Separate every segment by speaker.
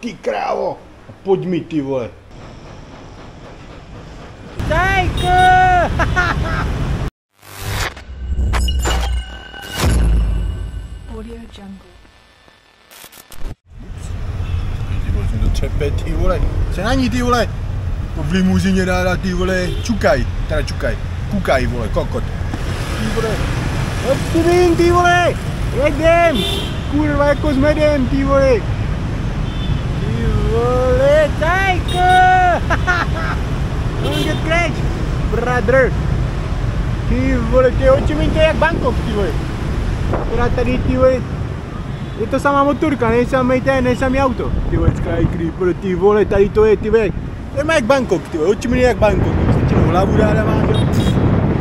Speaker 1: ty krávo. Pojď mi, ty vole. Tajko!
Speaker 2: Audio Jungle.
Speaker 1: Ty vole, jsem to třepe, ty vole. Co na ní, ty vole? V limuzině ráda, ty vole, čukaj. Teda čukaj. Kukaj, vole, kokot. Ty vole. Optimín, ty vole. Jedem. Kurva, jako s medem, ty vole. Ty vole, Tajko. Don't get crash, brother. Ty vole, ty očimín, to je jak Bangkok, ty vole. Teda tady, ty vole, je to samá motorka, ne samý auto. Ty vole, Skycreeper, ty vole, tady to je, ty vole. To je jak Bangkok, ty vole, očimín je jak Bangkok. Stečenou hlavu ráda má,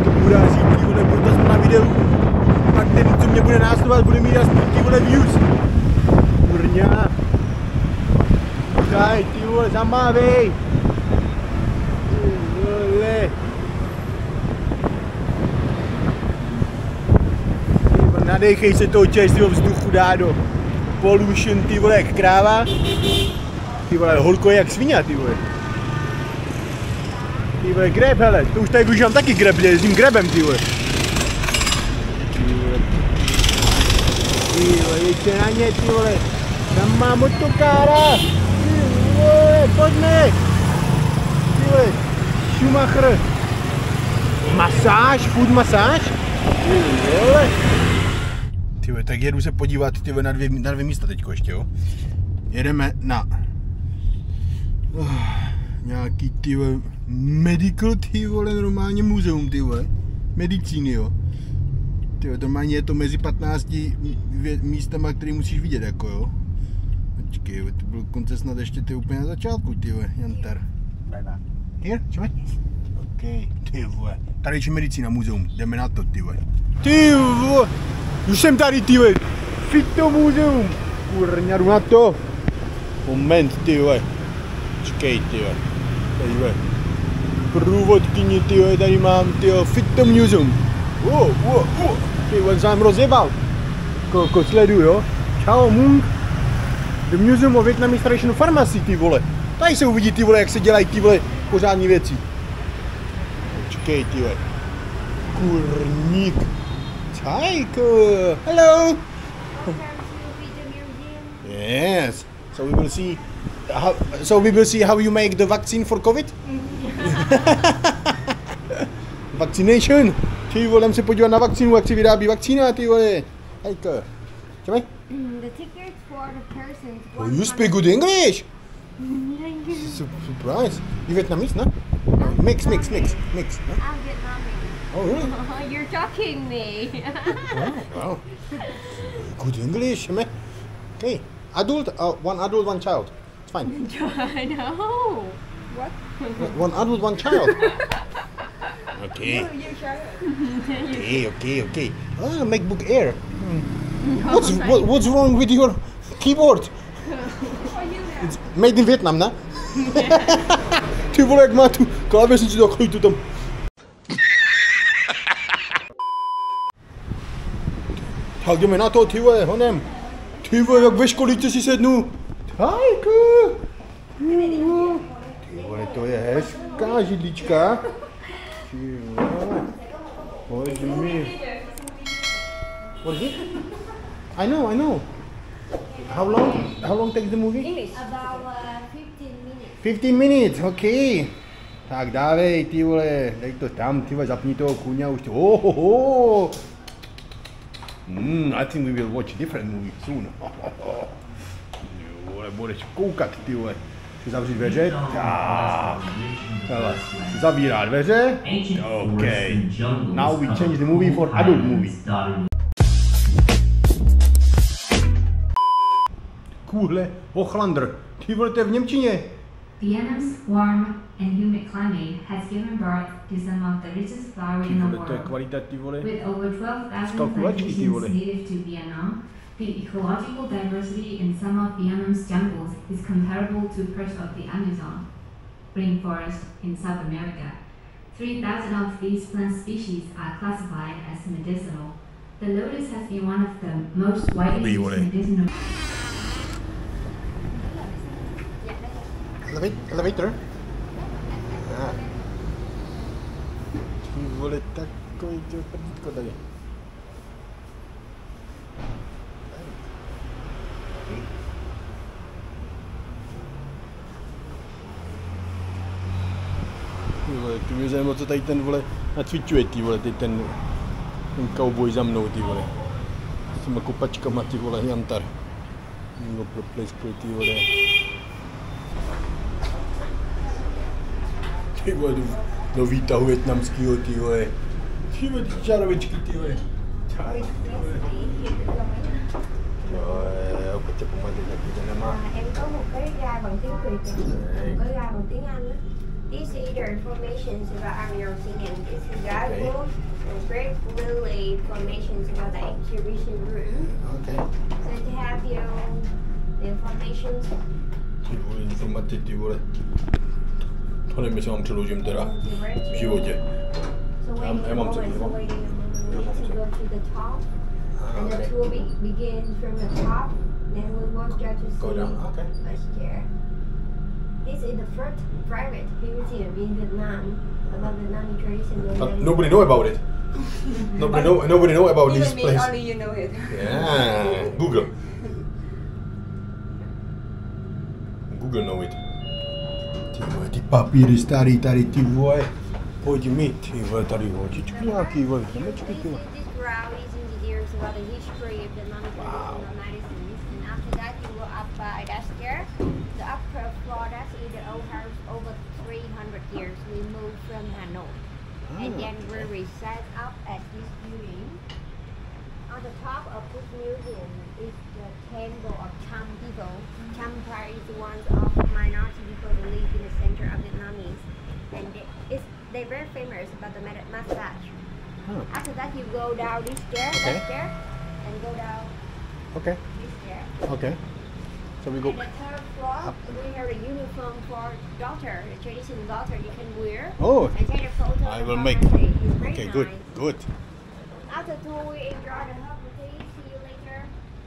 Speaker 1: to uráží, ty vole, proto jsme na videu. A ten, co mě bude následovat, bude mít aspoň, ty vole, views. Kurňa. Daj, ty vole, zamávej. Nadechej se toho čerstvého vzduchu, dádo. Pollution, ty vole, jak kráva. Ty vole, holko je jak svině, ty vole. Ty vole, grab, hele, to už tady využívám taky grab, jezdím grabem, ty vole. Ty vole, jeďte na ně, ty vole. Tam má motokára. Ty vole, pojďme. Ty vole, Schumacher. Masáž, food masáž. Ty vole. Tyve, tak jedu se podívat tyve, na dvě místa teďko ještě, jo. Jedeme na nějaký tyve, medical, ty vole, normálně muzeum, ty vole, medicíny, jo. Tyve, normálně je to mezi 15 místama, který musíš vidět, jako, jo. Počkej, to byl konce snad ještě ty úplně na začátku, tyve, Jantar. Here, čeme? OK, ty vole, tady je medicína muzeum, jdeme na to, ty vole. Ty vole. Už jsem tady, ty vole. Fito muzeum. Kurňa, jdu na to. Moment, ty vole. Čekej, ty vole. Tady, vole. Průvodkyni, ty vole, tady mám, ty vole, Fito muzeum. Ty vole, jsem rozjebal. Koko, sleduju, jo. Čau, Mung. The Museum of Vietnamese Traditional Pharmacy, ty vole. Tady se uvidí, ty vole, jak se dělají, ty vole, pořádní věci. Čekej, ty vole. Kurník. Hi, cool. Hello. Yes. So we will see how you make the vaccine for COVID. Vaccination. Ty vole, jdem se podívat na vakcínu, jak se vyrábí vakcína, ty vole. Hi, cool. Čeme?
Speaker 3: The tickets for the persons.
Speaker 1: Oh, you speak good English.
Speaker 3: Thank you.
Speaker 1: Surprise. You Vietnamese, no? Mix. No?
Speaker 3: I'm Vietnamese.
Speaker 1: Oh, really?
Speaker 3: You're talking me.
Speaker 1: Wow. Good English, man. Okay. Adult, one adult, one child. It's fine.
Speaker 3: I know. What?
Speaker 1: One adult, one child. Okay.
Speaker 3: You try it.
Speaker 1: Okay. Ah, MacBook Air. What's wrong with your keyboard? It's made in Vietnam, na? Ty vole, jak má tu klávesnici takový tu tam. Tak jdeme na to, ty vole, honem. Ty vole, jak ve školičce si sednu. Tajku. Ty vole, to je hezká židlička. Ty vole. Pojď mi. What is it? I know. How long takes the movie?
Speaker 3: English. About 15 minutes.
Speaker 1: 15 minutes, okay. Tak dávej, ty vole, dej to tam, ty vole, zapni toho kůňa už to. Oh. I think we will watch a different movie soon. Ty vole, budeš koukat, ty vole. Chci zavřít dveře? Tak. Hele, zavírá dveře. Okay. Now we change the movie for adult movie. Kůhle, Hochlander. Ty vole, to je v němčině.
Speaker 4: Vietnam's warm and humid climate has given birth to some of the richest flowers in the world.
Speaker 1: To je kvalita, ty vole.
Speaker 4: With over 12,000 plantations native to Vietnam, the ecological diversity in some of Vietnam's jungles is comparable to parts of the Amazon rainforest in South America. 3,000 of these plant species are classified as medicinal. The lotus has been one of the most widely used medicinal.
Speaker 1: Elevator? Ty vole, takový to prdítko tady. Ty vole, tu mě zajímalo, co tady ten vole nacvičuje, ty vole, ten cowboy za mnou, ty vole. S těma kopačkama, ty vole, jantar. Někdo propleskuje, ty vole. Ty vole, do výtahu větnamskýho, ty vole. Ty vole, ty čarovičky, ty vole. Čárky, ty vole. Rồi, ok, chụp một cái gì đó mà.
Speaker 3: Em có một cái gai bằng tiếng Việt, một cái gai bằng tiếng Anh đó. These are the informations about everything, and this is Bible and great lily formations about the exhibition room.
Speaker 1: Okay.
Speaker 3: So to have the informations.
Speaker 1: Ty vole, informace, ty vole. To nevím, jestli mám přeložím teda v životě.
Speaker 3: So waiting a moment, so waiting a moment, we need to go to the top, and the tour begins from the top, then we walk down to see a chair. This is the first private museum in Vietnam about the Vietnamese tradition.
Speaker 1: Nobody know about it. Nobody know about this place.
Speaker 3: Only you know it.
Speaker 1: Yeah, Google. Google know it. Ty vole, ty papíry starý tady, ty vole. Pojď mi, ty vole, tady hočičky nějaký, vole, chomečky, ty vole.
Speaker 3: This route is engineers about the history of the non-traditional medicines, and after that you go up by that stair. The upper floor, that is the old house over 300 years. We moved from Hanoi, and then we set up at this building. On the top of this museum is the temple of Cham people. Champa is one of minority people who live in the center of Vietnamese, and they're very famous about the massage. After that, you go down this stair, that stair, and go down this stair.
Speaker 1: Okay. So we go.
Speaker 3: And the third floor, we have a uniform for daughter, the traditional daughter you can wear.
Speaker 1: Oh.
Speaker 3: And take a photo.
Speaker 1: I will
Speaker 3: of
Speaker 1: make.
Speaker 3: her birthday. It's very
Speaker 1: Okay,
Speaker 3: nice.
Speaker 1: good.
Speaker 3: After tour, we enjoy the hospitality. See you later.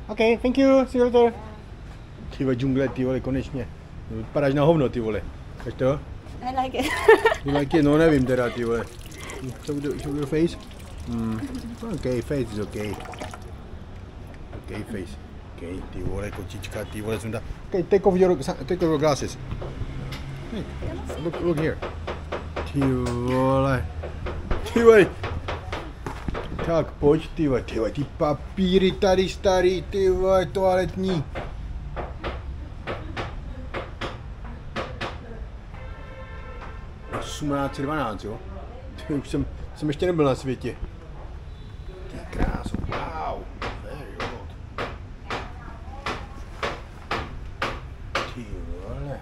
Speaker 1: Okay, thank you. See you later. Ty vole, džungle, ty vole, konečně. Vypadáš na hovno, ty vole. Víš to?
Speaker 3: I like it.
Speaker 1: You like it? No, nevím teda, ty vole. Show your face? Okay, face is okay. Okay, face. Okay, ty vole, kočička, ty vole, sunda. Okay, take off your glasses. Hey, look here. Ty vole. Ty vole. Tak, pojď, ty vole, ty papíry tady starý, ty vole, toaletní. Sumáci 12, jo? Už jsem ještě nebyl na světě. Ty krásu, wow, very old. Ty vole.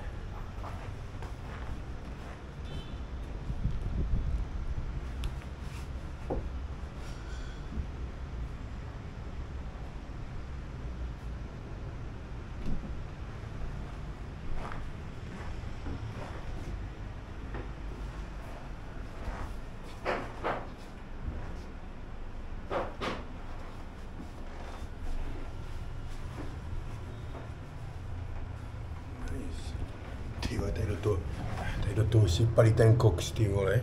Speaker 1: Tady do toho sypali ten koks, ty vole.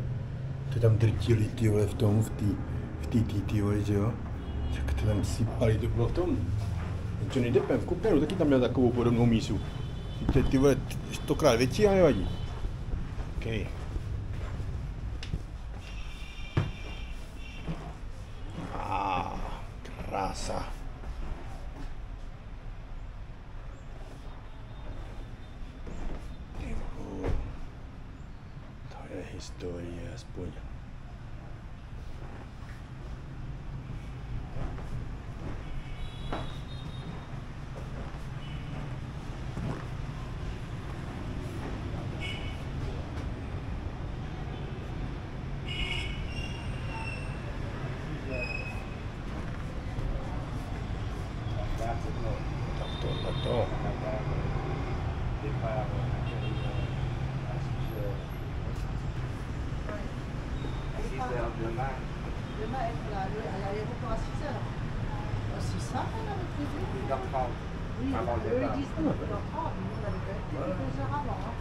Speaker 1: To tam drtili, ty vole, v té ty vole, že jo. Tak to tam sypali, to bylo v tom. Johnny Deppem v Kupenu taky tam měl takovou podobnou mísu. Ty vole, 100krát větší a nevadí. Okay. Krása. Historie aspoň. To.
Speaker 5: Demain, elle a les recours à 6 heures. 6 heures, elle avait prévu.
Speaker 6: 1h30.
Speaker 5: Oui,
Speaker 6: Avant le
Speaker 5: eux,
Speaker 6: départ.
Speaker 5: ils disent 9h30, mais nous, on avait prévu 2 heures avant. Hein.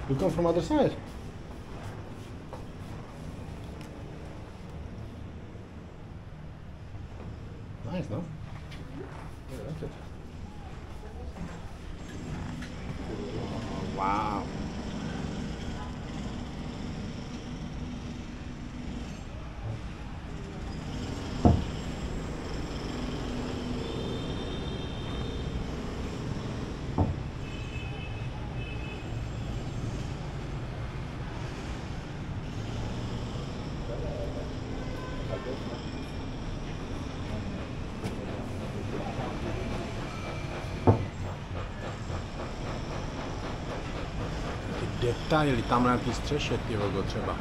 Speaker 1: You come from other side. Nice, no? Yeah, I like it. Wow. Detaily tam na té střeše, ty logo třeba.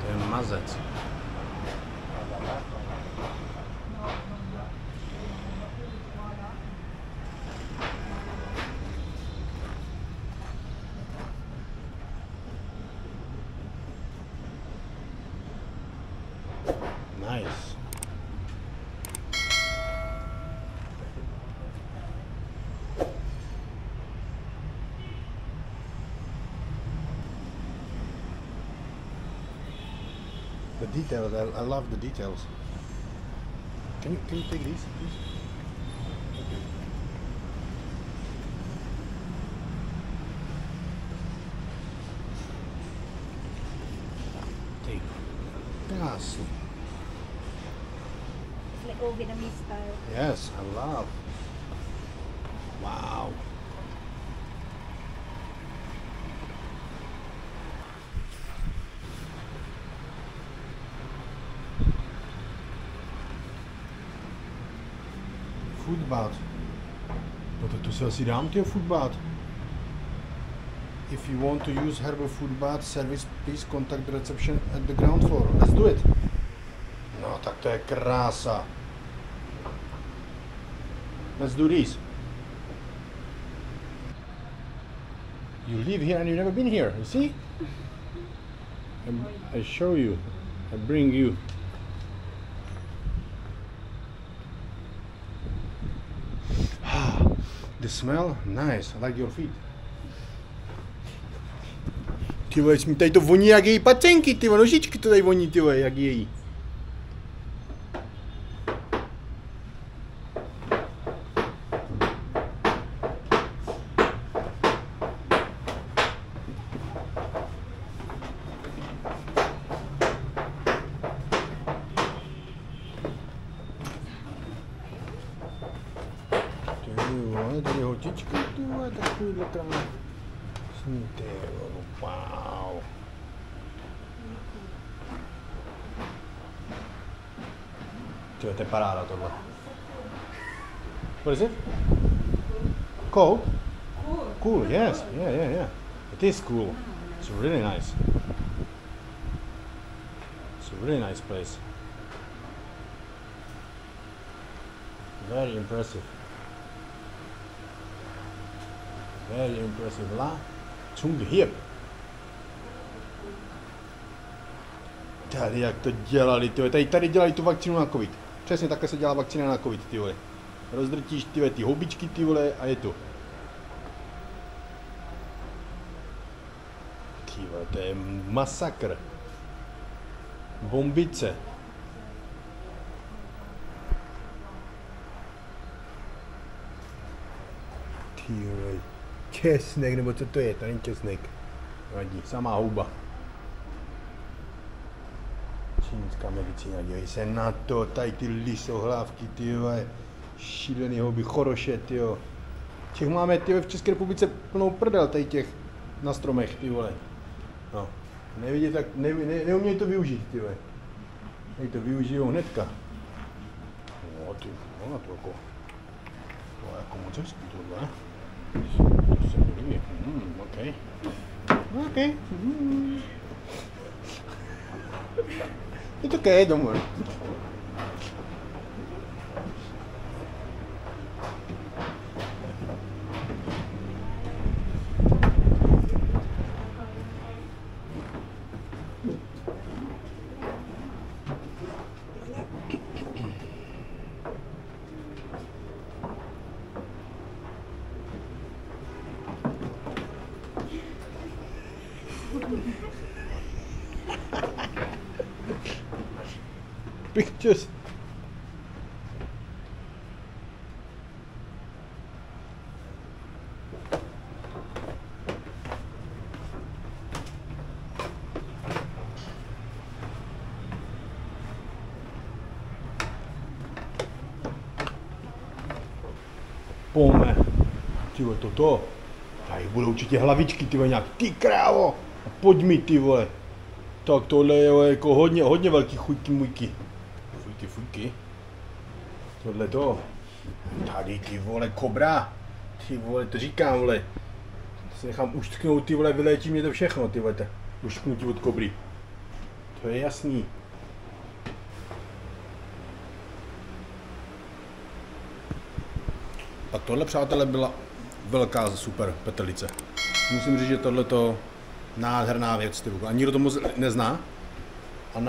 Speaker 1: To je mazec. Nice. The details, I love the details. Can you take these, please? Okay. Take. Yes.
Speaker 3: It's like old Vietnamese style.
Speaker 1: Yes, I love. Wow. Food bath. No tak to si asi dám, tyjo, food bath. If you want to use herbal food bath service, please contact the reception at the ground floor. Let's do it. No tak to je krása. Let's do this. You live here and you've never been here, you see? I show you. I bring you. The smell, nice. I like your feet. Ty vole, mi tady to voní jak její pacenky, ty vole, nožičky to tady voní, ty vole, jak její. Tady hotičky, ty vole, takovýhle krásný, ty vole, wow. Tyjo, to je paráda tohle. What is it? Cold? Cool, yes, yeah. It is cool. It's really nice. It's a really nice place. Very impressive. Very impressive. La zum Gehirn. Tady jak to dělali, tyhle. Tady dělají tu vakcínu na covid. Přesně takhle se dělá vakcína na covid, ty vole. Rozdrtíš ty houbičky, ty vole, a je to. Ty vole, to je masakr. Bombice. Ty vole. Česnek, nebo co to je? To není česnek. Vadí, samá houba. Čínská medicína, dívej se na to, tady ty lisohlávky, ty vole, šílený houby, choroše, ty jo. Těch máme, ty v České republice plnou prdel, tady těch na stromech, ty vole. No, nevidí, tak neumějí to využít, ty vole. Tady to využijou hnedka. No, ty, no, to jako moc hezký tohle. To se mi líbí. Okay. Okay. It's okay, don't worry. pictures. Pome, ty vole, toto. Tady budou určitě hlavičky, ty vole, nějak, ty krávo. A pojď mi, ty vole. Tak tohle je jako hodně velký chujky mujky. Fujky. Tohle to. Tady ty vole, kobra. Ty vole, to říkám, vole. Se nechám uštknout, ty vole, vyléčí mě to všechno, ty vole, uštknutí od kobry. To je jasný. A tohle, přátelé, byla velká super petelice. Musím říct, že tohle to nádherná věc, ty vole. A nikdo to moc nezná. A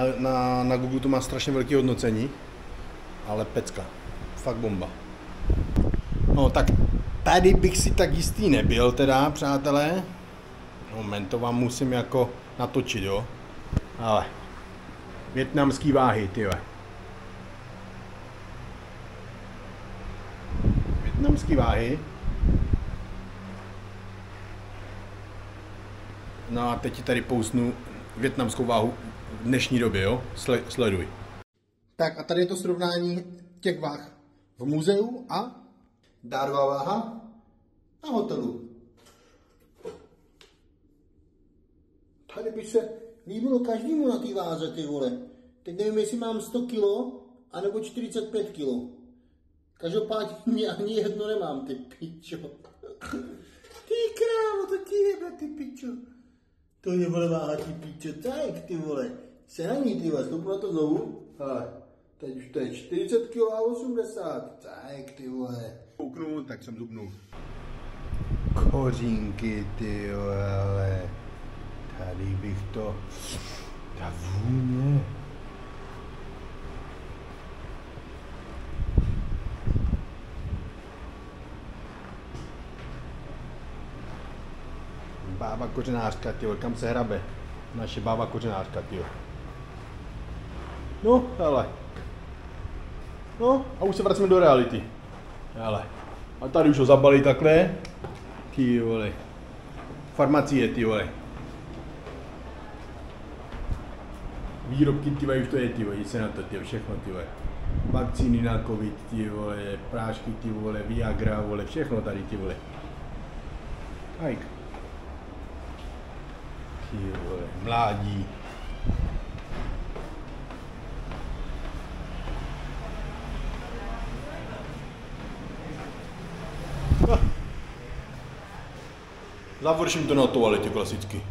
Speaker 1: na Google to má strašně velké hodnocení. Ale pecka. Fakt bomba. No tak tady bych si tak jistý nebyl teda, přátelé. Moment, to vám musím jako natočit, jo. Ale vietnamský váhy, ty vole. Vietnamský váhy. No a teď ti tady pousnu vietnamskou váhu v dnešní době, jo? Sleduj. Tak a tady je to srovnání těch váh v muzeu a dárová váha na hotelu. Tady by se líbilo každému na té váze, ty vole. Teď nevím, jestli mám 100 kg, anebo 45 kg. Každopádně ani jedno nemám, ty pičo. Ty krávo, to ti jebe, ty pičo. To je vole váha, ty pičo, tak ty vole. Se na ní, ty vole, stoupnu na to znovu. Ale teď už to je 40 kg a 80. Tak ty vole. Kouknu, tak jsem zubnul. Kořínky, ty vole. Tady bych to... Ta vůně. Bába kořenářka, tyjo, kam se hrabe? Naše bába kořenářka, tyjo. No, hele. No, a už se vracíme do reality. Hele. A tady už ho zabalí takhle. Ty vole. Farmacie, ty vole. Výrobky, ty vole, už to je, ty vole, jdi se na to, ty vole, všechno, ty vole. Vakcíny na covid, ty vole, prášky, ty vole, Viagra, vole, všechno tady, ty vole. Ajk. Ty vole, mládí. Završím to na toaletě klasicky.